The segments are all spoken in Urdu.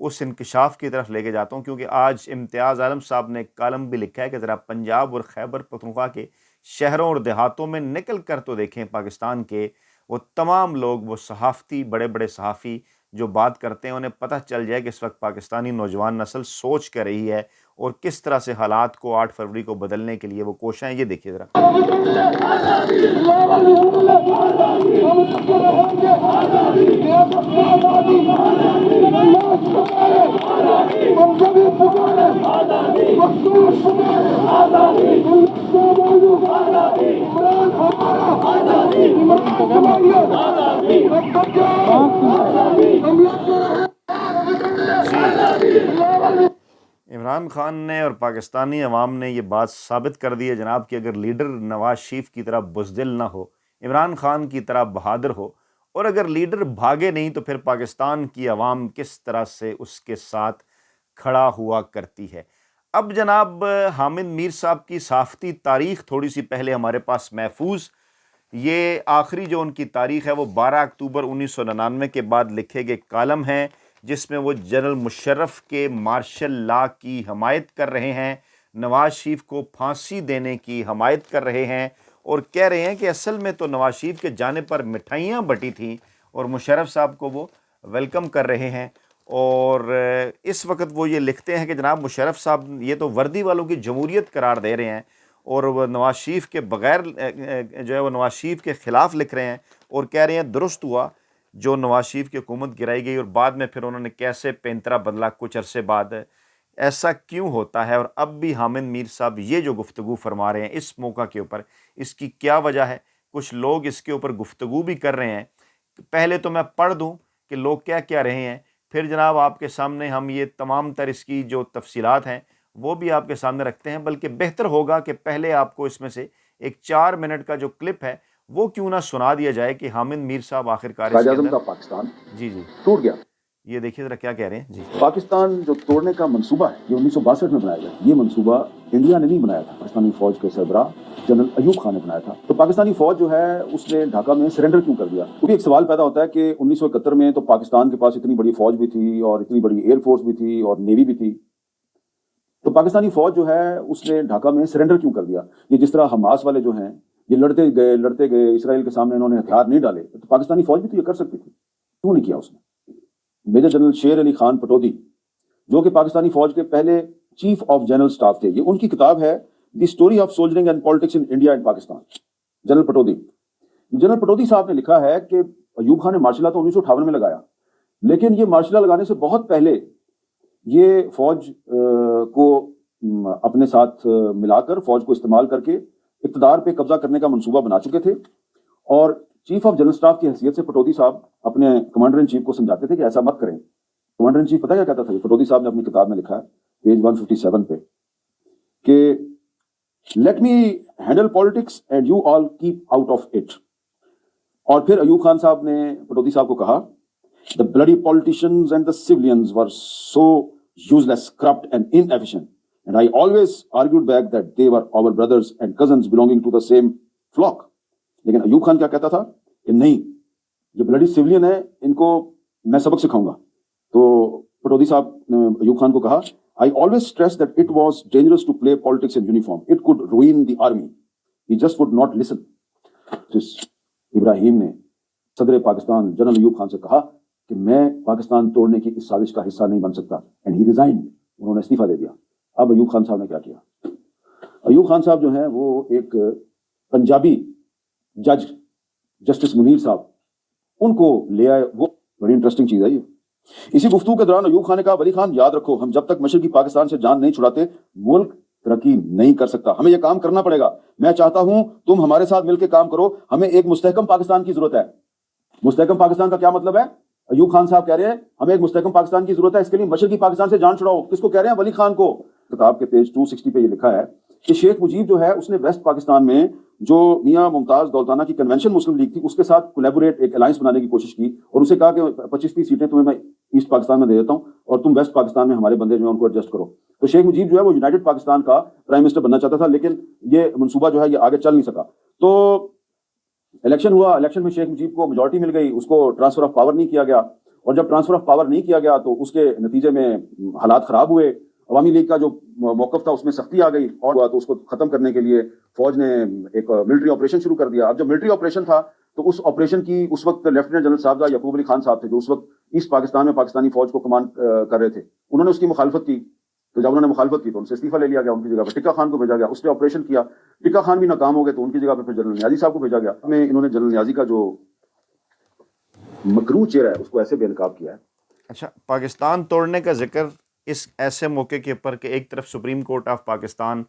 اس انکشاف کی طرف لے کے جاتا ہوں، کیونکہ آج امتیاز عالم صاحب نے ایک کالم بھی لکھا ہے کہ ذرا پنجاب اور خیبر پختونخوا کے شہروں اور دیہاتوں میں نکل کر تو دیکھیں پاکستان کے وہ تمام لوگ، وہ صحافتی، بڑے بڑے صحافی جو بات کرتے ہیں، انہیں پتہ چل جائے کہ اس وقت پاکستانی نوجوان نسل سوچ کر رہی ہے اور کس طرح سے حالات کو 8 فروری کو بدلنے کے لیے وہ کوشاں ہیں۔ یہ دیکھیے ذرا۔ عمران خان نے اور پاکستانی عوام نے یہ بات ثابت کر دی ہے جناب کہ اگر لیڈر نواز شریف کی طرح بزدل نہ ہو، عمران خان کی طرح بہادر ہو، اور اگر لیڈر بھاگے نہیں تو پھر پاکستان کی عوام کس طرح سے اس کے ساتھ کھڑا ہوا کرتی ہے۔ اب جناب حامد میر صاحب کی صحافتی تاریخ تھوڑی سی پہلے ہمارے پاس محفوظ، یہ آخری جو ان کی تاریخ ہے وہ 12 اکتوبر 1999 کے بعد لکھے گئے کالم ہیں، جس میں وہ جنرل مشرف کے مارشل لا کی حمایت کر رہے ہیں، نواز شریف کو پھانسی دینے کی حمایت کر رہے ہیں، اور کہہ رہے ہیں کہ اصل میں تو نواز شریف کے جانے پر مٹھائیاں بٹی تھیں اور مشرف صاحب کو وہ ویلکم کر رہے ہیں۔ اور اس وقت وہ یہ لکھتے ہیں کہ جناب مشرف صاحب یہ تو وردی والوں کی جمہوریت قرار دے رہے ہیں، اور وہ نواز شریف کے بغیر جو ہے وہ نواز شریف کے خلاف لکھ رہے ہیں، اور کہہ رہے ہیں درست ہوا جو نواز شریف کی حکومت گرائی گئی، اور بعد میں پھر انہوں نے کیسے پینترا بدلا کچھ عرصے بعد، ایسا کیوں ہوتا ہے۔ اور اب بھی حامد میر صاحب یہ جو گفتگو فرما رہے ہیں اس موقع کے اوپر، اس کی کیا وجہ ہے؟ کچھ لوگ اس کے اوپر گفتگو بھی کر رہے ہیں۔ پہلے تو میں پڑھ دوں کہ لوگ کیا رہے ہیں، پھر جناب آپ کے سامنے ہم یہ تمام تر اس کی جو تفصیلات ہیں وہ بھی آپ کے سامنے رکھتے ہیں، بلکہ بہتر ہوگا کہ پہلے آپ کو اس میں سے ایک 4 منٹ کا جو کلپ ہے وہ کیوں نہ سنا دیا جائے کہ حامد میر صاحب آخرکار اس کے اندر کا پاکستان جی ٹوٹ گیا۔ یہ دیکھیے ذرا کیا کہہ رہے ہیں۔ جی، پاکستان جو توڑنے کا منصوبہ ہے یہ 1962 میں بنایا گیا، یہ منصوبہ انڈیا نے نہیں بنایا تھا، پاکستانی فوج کے سربراہ جنرل ایوب خان نے بنایا تھا۔ تو پاکستانی فوج جو ہے اس نے ڈھاکہ میں سرنڈر کیوں کر دیا؟ کیونکہ ایک سوال پیدا ہوتا ہے کہ 1971 میں تو پاکستان کے پاس اتنی بڑی فوج بھی تھی اور اتنی بڑی ایئر فورس بھی تھی اور نیوی بھی تھی، تو پاکستانی فوج جو ہے اس نے ڈھاکہ میں سرنڈر کیوں کر دیا؟ یہ جس طرح حماس والے جو ہیں یہ لڑتے گئے اسرائیل کے سامنے انہوں نے ہتھیار نہیں ڈالے، تو پاکستانی فوج بھی تو یہ کر سکتی تھی، کیوں نہیں کیا اس نے؟ میجر جنرل شیر علی خان پٹودی جو کہ پاکستانی فوج کے پہلے چیف آف جنرل سٹاف تھے، یہ ان کی کتاب ہے the story of soldiering and politics in India and Pakistan. General Pataudi صاحب نے لکھا ہے کہ ایوب خان نے مارشل لا تو 1958 میں لگایا، لیکن یہ مارشل لا لگانے سے بہت پہلے یہ فوج کو اپنے ساتھ ملا کر، فوج کو استعمال کر کے اقتدار پہ قبضہ کرنے کا منصوبہ بنا چکے تھے، اور چیف آف جنرل سٹاف کی حیثیت سے پٹودی صاحب اپنے کمانڈر ان چیف کو سمجھاتے تھے کہ ایسا مت کریں۔ کمانڈر ان چیف پتہ کیا کہتا تھا؟ پٹودی صاحب نے اپنی کتاب میں لکھا ہے پیج 157 پہ کہ let me handle politics and you all keep out of it. اور پھر ایوب خان صاحب نے پٹودی صاحب کو کہا the bloody politicians and the civilians were so useless, corrupt and inefficient, and I always argued back that they were our brothers and cousins belonging to the same flock۔ لیکن ایوب خان کیا کہتا تھا کہ نہیں، یہ بلڈی سیولین ہے، ان کو میں سبق سکھاؤں گا۔ تو پٹودی صاحب نے ایوب خان کو کہا I always stressed that it was dangerous to play politics in uniform. It could ruin the army. He just would not listen۔ ابراہیم نے صدر پاکستان جنرل ایوب خان سے کہا کہ میں پاکستان توڑنے کی اس سازش کا حصہ نہیں بن سکتا، اینڈ ہی ریزائنڈ، انہوں نے استعفیٰ دے دیا۔ اب ایوب خان صاحب نے کیا کیا؟ ایوب خان صاحب جو ہیں وہ ایک پنجابی جج جسٹس منیر صاحب ان کو لے آئے، وہ بڑی انٹرسٹنگ چیز ہے یہ۔ اسی گفتگو کے دوران ایوب خان نے کہا ولی خان یاد رکھو، ہم جب تک مشرقی پاکستان سے جان نہیں چھڑاتے ملک ترقی نہیں کر سکتا، ہمیں یہ کام کرنا پڑے گا۔ میں چاہتا ہوں تم ہمارے ساتھ مل کے کام کرو، ہمیں ایک مستحکم پاکستان کی ضرورت ہے۔ مستحکم پاکستان کا کیا مطلب ہے؟ ایوب خان صاحب کہہ رہے ہیں ہمیں ایک مستحکم پاکستان کی ضرورت ہے، اس کے لیے مشرقی پاکستان سے جان چھڑاؤ۔ کس کو کہہ رہے ہیں؟ ولی خان کو۔ کتاب کے پیج 260 پہ یہ لکھا ہے کہ شیخ مجیب جو ہے اس نے ویسٹ پاکستان میں جو میاں ممتاز دولتانہ کی کنونشن مسلم لیگ تھی اس کے ساتھ کولیبوریٹ ایک الائنس بنانے کی کوشش کی، اور اسے کہا کہ 25-30 سیٹیں تمہیں میں ایسٹ پاکستان میں دے دیتا ہوں اور تم ویسٹ پاکستان میں ہمارے بندے جو ہیں ان کو ایڈجسٹ کرو۔ تو شیخ مجیب جو ہے وہ یونائٹڈ پاکستان کا پرائم منسٹر بننا چاہتا تھا، لیکن یہ منصوبہ جو ہے یہ آگے چل نہیں سکا۔ تو الیکشن ہوا، الیکشن میں شیخ مجیب کو میجورٹی مل گئی، اس کو ٹرانسفر آف پاور نہیں کیا گیا، اور جب ٹرانسفر آف پاور نہیں کیا گیا تو اس کے نتیجے میں حالات خراب ہوئے. عوامی لیگ کا جو موقف تھا اس میں سختی آ گئی اور تو اس کو ختم کرنے کے لیے فوج نے ایک ملٹری آپریشن شروع کر دیا. اب جب ملٹری آپریشن تھا تو اس آپریشن کی اس وقت لیفٹیننٹ جنرل صاحبزادہ یعقوب علی خان صاحب تھے جو اس وقت ایسٹ پاکستان میں پاکستانی فوج کو کمانڈ کر رہے تھے. انہوں نے اس کی مخالفت کی. تو جب انہوں نے مخالفت کی تو ان سے استعفیٰ لے لیا گیا, ان کی جگہ پہ ٹکا خان کو بھیجا گیا. اس نے آپریشن کیا, ٹکا خان بھی ناکام ہو گئے تو ان کی جگہ پہ پھر جنرل نیازی صاحب کو بھیجا گیا. میں انہوں نے جنرل نیازی کا جو مکروہ چہرہ ہے اس کو ایسے بے نقاب کیا ہے. اچھا, پاکستان توڑنے کا ذکر اس ایسے موقع کے اوپر کہ ایک طرف supreme court of Pakistan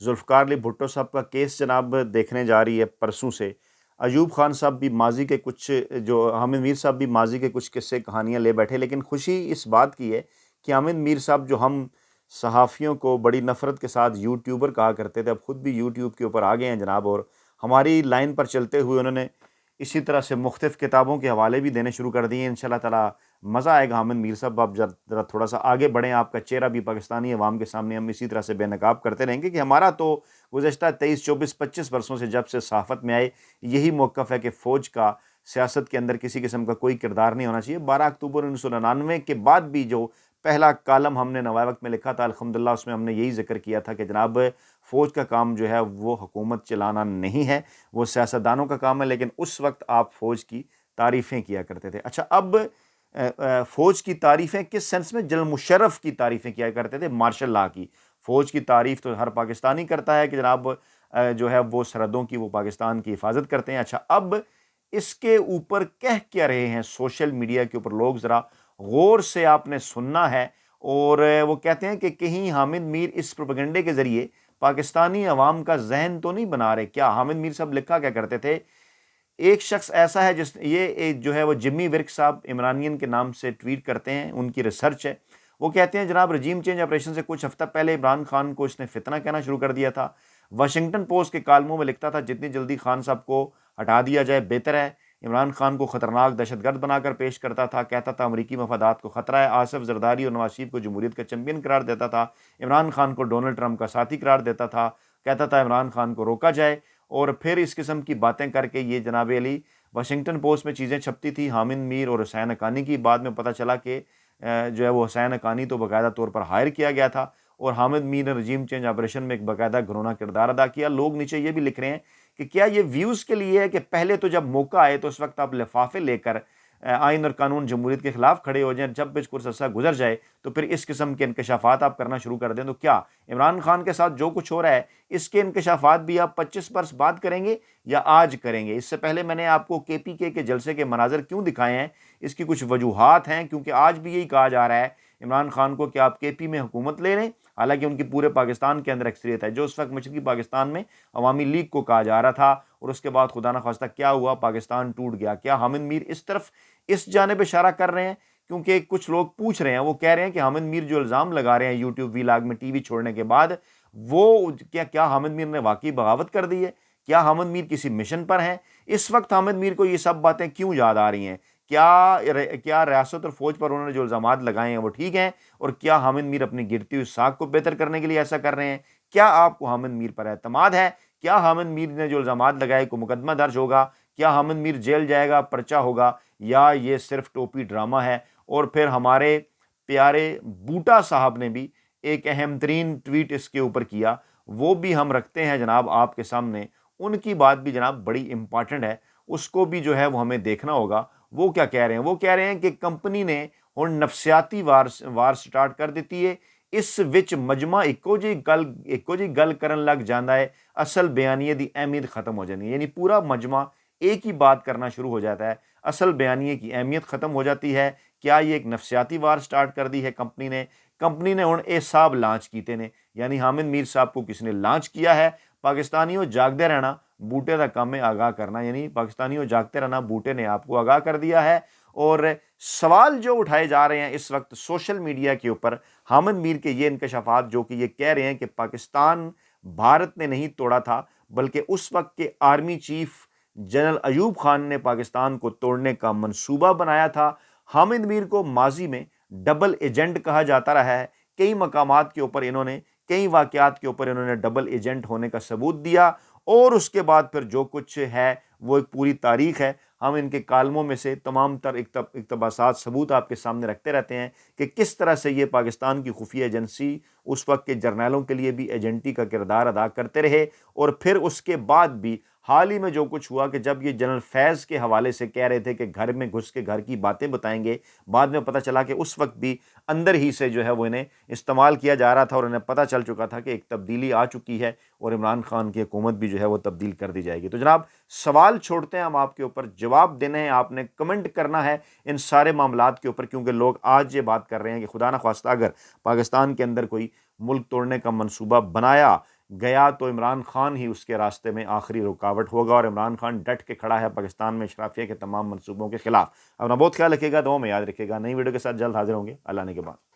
Zulfikar Ali Bhutto صاحب کا کیس جناب دیکھنے جا رہی ہے پرسوں سے. ایوب خان صاحب بھی ماضی کے کچھ, جو حامد میر صاحب بھی ماضی کے کچھ قصے کہانیاں لے بیٹھے, لیکن خوشی اس بات کی ہے کہ حامد میر صاحب جو ہم صحافیوں کو بڑی نفرت کے ساتھ یوٹیوبر کہا کرتے تھے, اب خود بھی یوٹیوب کے اوپر آ گئے ہیں جناب, اور ہماری لائن پر چلتے ہوئے انہوں نے اسی طرح سے مختلف کتابوں کے حوالے بھی دینے شروع کر دیے ہیں. انشاءاللہ تعالیٰ مزہ آئے گا. حامد میر صاحب آپ ذرا تھوڑا سا آگے بڑھیں, آپ کا چہرہ بھی پاکستانی عوام کے سامنے ہم اسی طرح سے بے نقاب کرتے رہیں گے کہ ہمارا تو گزشتہ 23, 24, 25 برسوں سے جب سے صحافت میں آئے یہی موقف ہے کہ فوج کا سیاست کے اندر کسی قسم کا کوئی کردار نہیں ہونا چاہیے. 12 اکتوبر 1999 کے بعد بھی جو پہلا کالم ہم نے نوائے وقت میں لکھا تھا الحمدللہ اس میں ہم نے یہی ذکر کیا تھا کہ جناب فوج کا کام جو ہے وہ حکومت چلانا نہیں ہے, وہ سیاستدانوں کا کام ہے. لیکن اس وقت آپ فوج کی تعریفیں کیا کرتے تھے. اچھا, اب فوج کی تعریفیں کس سینس میں؟ جنرل مشرف کی تعریفیں کیا کرتے تھے, مارشل لا کی. فوج کی تعریف تو ہر پاکستانی کرتا ہے کہ جناب جو ہے وہ سرحدوں کی, وہ پاکستان کی حفاظت کرتے ہیں. اچھا, اب اس کے اوپر کہہ کیا رہے ہیں سوشل میڈیا کے اوپر لوگ, ذرا غور سے آپ نے سننا ہے. اور وہ کہتے ہیں کہ کہیں حامد میر اس پروپیگنڈے کے ذریعے پاکستانی عوام کا ذہن تو نہیں بنا رہے. کیا حامد میر صاحب لکھا کیا کرتے تھے؟ ایک شخص ایسا ہے جس یہ جو ہے وہ جمی ورک صاحب عمرانین کے نام سے ٹویٹ کرتے ہیں, ان کی ریسرچ ہے. وہ کہتے ہیں جناب رجیم چینج آپریشن سے کچھ ہفتہ پہلے عمران خان کو اس نے فتنہ کہنا شروع کر دیا تھا. واشنگٹن پوسٹ کے کالموں میں لکھتا تھا جتنی جلدی خان صاحب کو ہٹا دیا جائے بہتر ہے. عمران خان کو خطرناک دہشت گرد بنا کر پیش کرتا تھا, کہتا تھا امریکی مفادات کو خطرہ ہے. آصف زرداری اور نواز شریف کو جمہوریت کا چیمپئن قرار دیتا تھا. عمران خان کو ڈونلڈ ٹرمپ کا ساتھی قرار دیتا تھا, کہتا تھا عمران خان کو روکا جائے. اور پھر اس قسم کی باتیں کر کے یہ جناب علی واشنگٹن پوسٹ میں چیزیں چھپتی تھی. حامد میر اور حسین حقانی کی بعد میں پتہ چلا کہ جو ہے وہ حسین حقانی تو باقاعدہ طور پر ہائر کیا گیا تھا, اور حامد میر نے رجیم چینج آپریشن میں ایک باقاعدہ گھرونا کردار ادا کیا. لوگ نیچے یہ بھی لکھ رہے ہیں کہ کیا یہ ویوز کے لیے ہے کہ پہلے تو جب موقع آئے تو اس وقت آپ لفافے لے کر آئین اور قانون جمہوریت کے خلاف کھڑے ہو جائیں, جب کچھ عرصہ گزر جائے تو پھر اس قسم کے انکشافات آپ کرنا شروع کر دیں. تو کیا عمران خان کے ساتھ جو کچھ ہو رہا ہے اس کے انکشافات بھی آپ 25 برس بعد کریں گے یا آج کریں گے؟ اس سے پہلے میں نے آپ کو KPK کے جلسے کے مناظر کیوں دکھائے ہیں, اس کی کچھ وجوہات ہیں, کیونکہ آج بھی یہی کہا جا رہا ہے عمران خان کو کہ آپ KP میں حکومت لے لیں, حالانکہ ان کی پورے پاکستان کے اندر اکثریت ہے. جو اس وقت مشرقی پاکستان میں عوامی لیگ کو کہا جا رہا تھا, اور اس کے بعد خدا نخواستہ کیا ہوا, پاکستان ٹوٹ گیا. کیا حامد میر اس جانب اشارہ کر رہے ہیں؟ کیونکہ کچھ لوگ پوچھ رہے ہیں, وہ کہہ رہے ہیں کہ حامد میر جو الزام لگا رہے ہیں یوٹیوب ویلاگ میں TV چھوڑنے کے بعد, وہ کیا حامد میر نے واقعی بغاوت کر دی ہے؟ کیا حامد میر کسی مشن پر ہیں؟ اس وقت حامد میر کو یہ سب باتیں کیوں یاد آ رہی ہیں؟ کیا ریاست اور فوج پر انہوں نے جو الزامات لگائے ہیں وہ ٹھیک ہیں؟ اور کیا حامد میر اپنی گرتی ہوئی ساکھ کو بہتر کرنے کے لیے ایسا کر رہے ہیں؟ کیا آپ کو حامد میر پر اعتماد ہے؟ کیا حامد میر نے جو الزامات لگائے کو مقدمہ درج ہوگا؟ کیا حامد میر جیل جائے گا, پرچہ ہوگا, یا یہ صرف ٹوپی ڈرامہ ہے؟ اور پھر ہمارے پیارے بوٹا صاحب نے بھی ایک اہم ترین ٹویٹ اس کے اوپر کیا, وہ بھی ہم رکھتے ہیں جناب آپ کے سامنے. ان کی بات بھی جناب بڑی امپارٹنٹ ہے, اس کو بھی جو ہے وہ ہمیں دیکھنا ہوگا. وہ کیا کہہ رہے ہیں؟ وہ کہہ رہے ہیں کہ کمپنی نے ہن نفسیاتی وار سٹارٹ کر دیتی ہے, اس وچ مجمع ایکو جی گل کرن لگ جاندہ ہے, اصل بیانیے دی اہمیت ختم ہو جانی ہے. یعنی پورا مجمع ایک ہی بات کرنا شروع ہو جاتا ہے, اصل بیانیے کی اہمیت ختم ہو جاتی ہے. کیا یہ ایک نفسیاتی وار سٹارٹ کر دی ہے کمپنی نے ہن اے صاحب لانچ کیتے نے, یعنی حامد میر صاحب کو کس نے لانچ کیا ہے؟ پاکستانیوں جاگدے رہنا, بوٹے دا کام ہے آگاہ کرنا. یعنی پاکستانیوں جاگتے رہنا, بوٹے نے آپ کو آگاہ کر دیا ہے. اور سوال جو اٹھائے جا رہے ہیں اس وقت سوشل میڈیا کے اوپر, حامد میر کے یہ انکشافات جو کہ یہ کہہ رہے ہیں کہ پاکستان بھارت نے نہیں توڑا تھا بلکہ اس وقت کے army chief general Ayub Khan نے پاکستان کو توڑنے کا منصوبہ بنایا تھا. حامد میر کو ماضی میں ڈبل ایجنٹ کہا جاتا رہا ہے. کئی مقامات کے اوپر کئی واقعات کے اوپر انہوں نے ڈبل ایجنٹ ہونے کا ثبوت دیا, اور اس کے بعد پھر جو کچھ ہے وہ ایک پوری تاریخ ہے. ہم ان کے کالموں میں سے تمام تر اقتباسات ثبوت آپ کے سامنے رکھتے رہتے ہیں کہ کس طرح سے یہ پاکستان کی خفیہ ایجنسی اس وقت کے جرنیلوں کے لیے بھی ایجنٹی کا کردار ادا کرتے رہے، اور پھر اس کے بعد بھی حال ہی میں جو کچھ ہوا کہ جب یہ جنرل فیض کے حوالے سے کہہ رہے تھے کہ گھر میں گھس کے گھر کی باتیں بتائیں گے، بعد میں پتہ چلا کہ اس وقت بھی اندر ہی سے جو ہے وہ انہیں استعمال کیا جا رہا تھا، اور انہیں پتہ چل چکا تھا کہ ایک تبدیلی آ چکی ہے اور عمران خان کی حکومت بھی جو ہے وہ تبدیل کر دی جائے گی۔ تو جناب سوال چھوڑتے ہیں ہم آپ کے اوپر، جواب دینے ہیں آپ نے، کمنٹ کرنا ہے ان سارے معاملات کے اوپر، کیونکہ لوگ آج یہ بات کر رہے ہیں کہ خدا نہ خواستہ اگر پاکستان کے اندر کوئی ملک توڑنے کا منصوبہ بنایا گیا تو عمران خان ہی اس کے راستے میں آخری رکاوٹ ہوگا، اور عمران خان ڈٹ کے کھڑا ہے پاکستان میں اشرافیہ کے تمام منصوبوں کے خلاف۔ اپنا بہت خیال رکھیے گا، دعاؤں میں یاد رکھیے گا۔ نئی ویڈیو کے ساتھ جلد حاضر ہوں گے، اللہ نے کے بعد۔